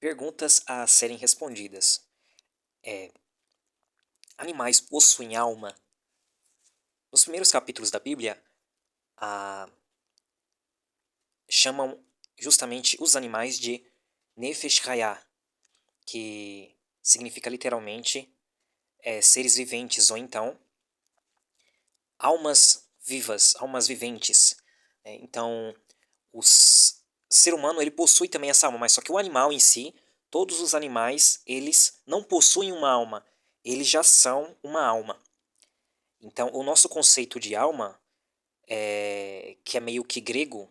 Perguntas a serem respondidas. Animais possuem alma? Nos primeiros capítulos da Bíblia, ah, chamam justamente os animais de Nefesh Hayah, que significa literalmente seres viventes, ou então almas vivas, almas viventes. Então, ser humano ele possui também essa alma, mas só que o animal em si, todos os animais, eles não possuem uma alma, eles já são uma alma. Então, o nosso conceito de alma, que é meio que grego,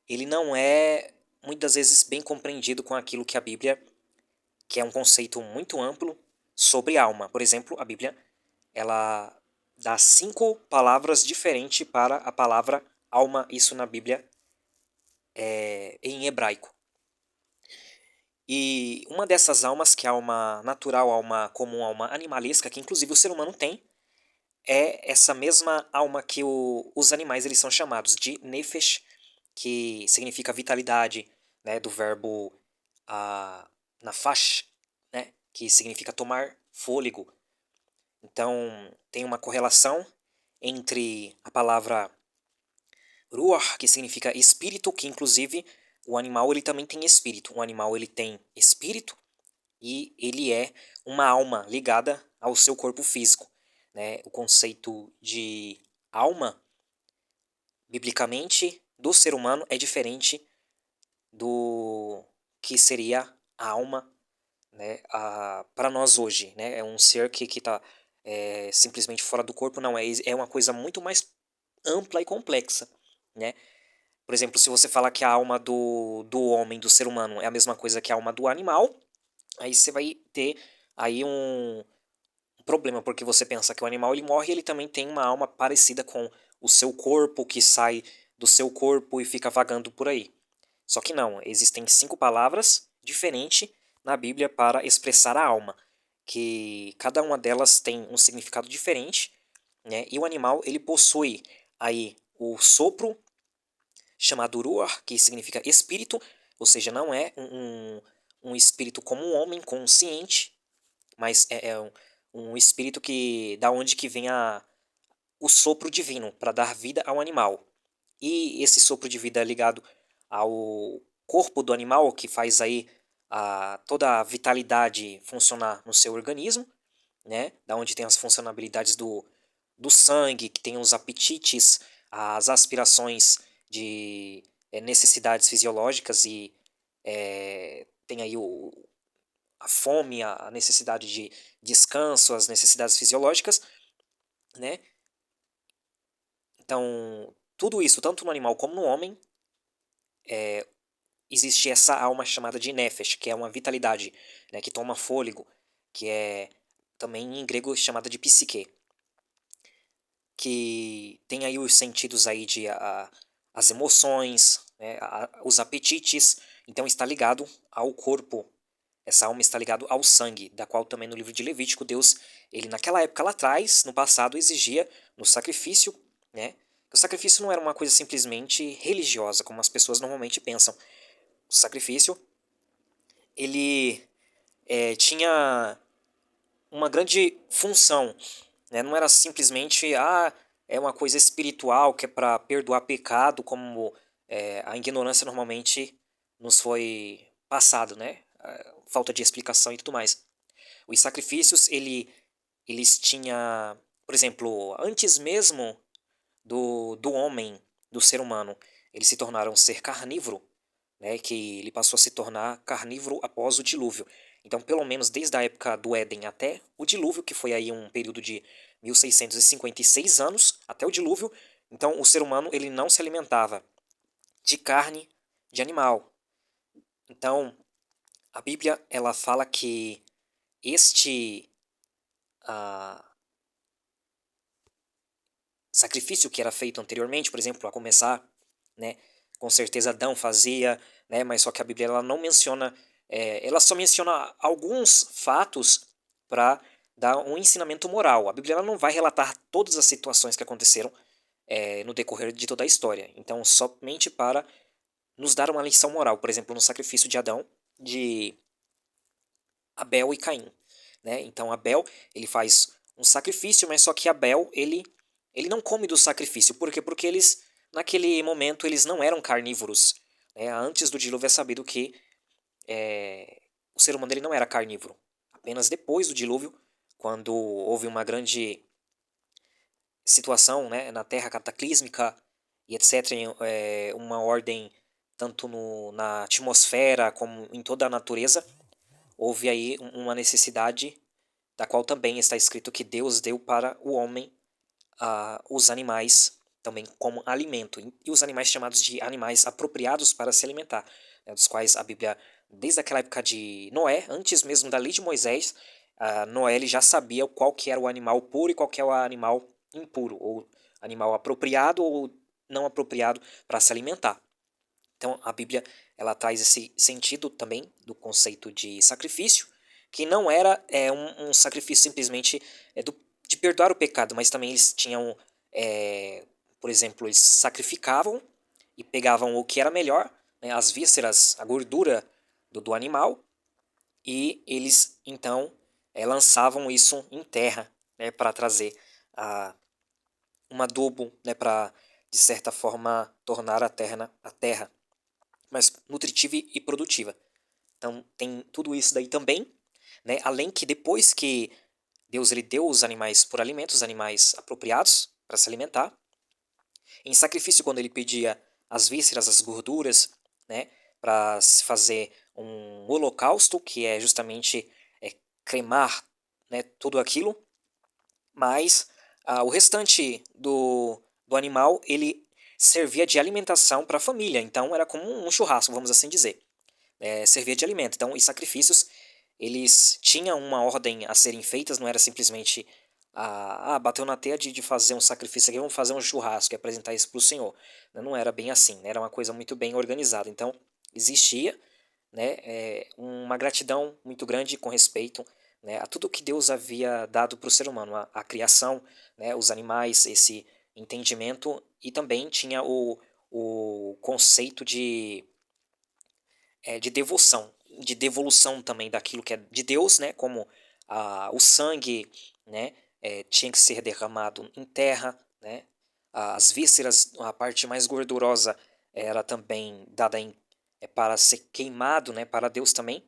ele não é muitas vezes bem compreendido com aquilo que a Bíblia, que é um conceito muito amplo sobre alma. Por exemplo, a Bíblia, ela dá 5 palavras diferentes para a palavra alma, isso na Bíblia em hebraico. E uma dessas almas, que é a alma natural, a alma comum, a alma animalesca, que inclusive o ser humano tem, é essa mesma alma que os animais eles são chamados de nefesh, que significa vitalidade, né, do verbo nafash, né, que significa tomar fôlego. Então, tem uma correlação entre a palavra ruach, que significa espírito, que inclusive o animal ele também tem espírito. O animal ele tem espírito e ele é uma alma ligada ao seu corpo físico, né? O conceito de alma, biblicamente, do ser humano é diferente do que seria a alma, né, para nós hoje, né? É um ser que está simplesmente fora do corpo, não, é uma coisa muito mais ampla e complexa, né? Por exemplo, se você falar que a alma do homem, do ser humano, é a mesma coisa que a alma do animal, aí você vai ter aí um problema, porque você pensa que o animal ele morre e ele também tem uma alma parecida com o seu corpo, que sai do seu corpo e fica vagando por aí. Só que não, existem 5 palavras diferentes na Bíblia para expressar a alma, que cada uma delas tem um significado diferente, né? E o animal ele possui aí o sopro chamado ruach, que significa espírito, ou seja, não é um espírito como um homem consciente, mas é um espírito que da onde que vem o sopro divino para dar vida ao animal. E esse sopro de vida é ligado ao corpo do animal, que faz aí toda a vitalidade funcionar no seu organismo, né? Da onde tem as funcionalidades do sangue, que tem os apetites, as aspirações de necessidades fisiológicas e tem aí a fome, a necessidade de descanso, as necessidades fisiológicas, né? Então, tudo isso, tanto no animal como no homem, existe essa alma chamada de nefesh, que é uma vitalidade, né, que toma fôlego, que é também em grego chamada de psique, que tem aí os sentidos aí de as emoções, né, os apetites, então está ligado ao corpo. Essa alma está ligada ao sangue, da qual também no livro de Levítico, Deus, ele naquela época lá atrás, no passado, exigia no sacrifício, né? Que o sacrifício não era uma coisa simplesmente religiosa, como as pessoas normalmente pensam. O sacrifício, ele tinha uma grande função, né? Não era simplesmente, é uma coisa espiritual que é para perdoar pecado, como a ignorância normalmente nos foi passado, né? Falta de explicação e tudo mais. Os sacrifícios, eles tinham, por exemplo, antes mesmo do homem, do ser humano, eles se tornaram ser carnívoro, né, que ele passou a se tornar carnívoro após o dilúvio. Então, pelo menos desde a época do Éden até o dilúvio, que foi aí um período de 1656 anos, até o dilúvio, então o ser humano ele não se alimentava de carne de animal. Então, a Bíblia ela fala que este ah, sacrifício que era feito anteriormente, por exemplo, a começar, né, com certeza Adão fazia, né, mas só que a Bíblia ela não menciona, ela só menciona alguns fatos para dar um ensinamento moral. A Bíblia ela não vai relatar todas as situações que aconteceram no decorrer de toda a história. Então, somente para nos dar uma lição moral. Por exemplo, no sacrifício de Adão, de Abel e Caim, né? Então Abel, ele faz um sacrifício, mas só que Abel, ele não come do sacrifício. Por quê? Porque eles, naquele momento, eles não eram carnívoros, né? Antes do dilúvio é sabido que o ser humano ele não era carnívoro. Apenas depois do dilúvio, quando houve uma grande situação, né, na Terra cataclísmica e etc., uma ordem tanto na atmosfera como em toda a natureza, houve aí uma necessidade da qual também está escrito que Deus deu para o homem os animais também como alimento, e os animais chamados de animais apropriados para se alimentar, né, dos quais a Bíblia, desde aquela época de Noé, antes mesmo da lei de Moisés, Noé ele já sabia qual que era o animal puro e qual que era o animal impuro, ou animal apropriado ou não apropriado para se alimentar. Então a Bíblia ela traz esse sentido também do conceito de sacrifício, que não era um sacrifício simplesmente de perdoar o pecado, mas também eles tinham, por exemplo, eles sacrificavam e pegavam o que era melhor, né, as vísceras, a gordura do animal, e eles então lançavam isso em terra, né, para trazer um adubo, né, para de certa forma tornar a terra mais nutritiva e produtiva. Então tem tudo isso daí também, né? Além que depois que Deus ele deu os animais por alimentos, os animais apropriados para se alimentar, em sacrifício quando ele pedia as vísceras, as gorduras, né, para se fazer um holocausto, que é justamente cremar, né, tudo aquilo, mas o restante do animal ele servia de alimentação para a família, então era como um churrasco, vamos assim dizer. Servia de alimento. Então, os sacrifícios, eles tinham uma ordem a serem feitas, não era simplesmente, bateu na teia de fazer um sacrifício aqui, vamos fazer um churrasco e apresentar isso para o Senhor. Não era bem assim, né? Era uma coisa muito bem organizada. Então, existia, né, uma gratidão muito grande com respeito, né, a tudo que Deus havia dado para o ser humano, a criação, né, os animais, esse entendimento, e também tinha o conceito de devoção, de devolução também daquilo que é de Deus, né? Como o sangue, né? Tinha que ser derramado em terra, né? As vísceras, a parte mais gordurosa, era também dada para ser queimado, né? Para Deus também.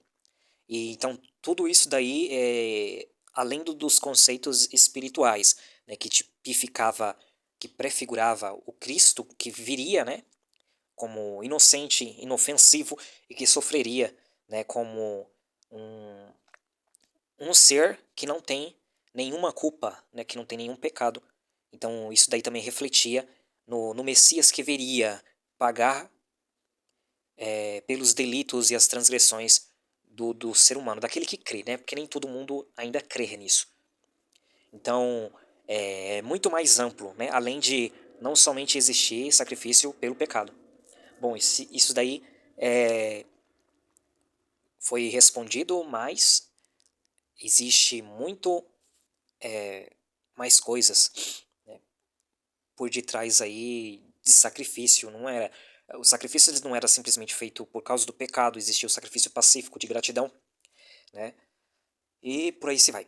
E então tudo isso daí, além dos conceitos espirituais, né? Que tipificava, que prefigurava o Cristo que viria, né? Como inocente, inofensivo e que sofreria, né, como um, um ser que não tem nenhuma culpa, né, que não tem nenhum pecado. Então isso daí também refletia no Messias que viria pagar pelos delitos e as transgressões do ser humano, daquele que crê, né, porque nem todo mundo ainda crê nisso. Então é muito mais amplo, né, além de não somente existir sacrifício pelo pecado. Bom, isso daí foi respondido, mas existe muito mais coisas, né, por detrás aí de sacrifício. Não era, o sacrifício não era simplesmente feito por causa do pecado, existia o sacrifício pacífico de gratidão, né? E por aí se vai.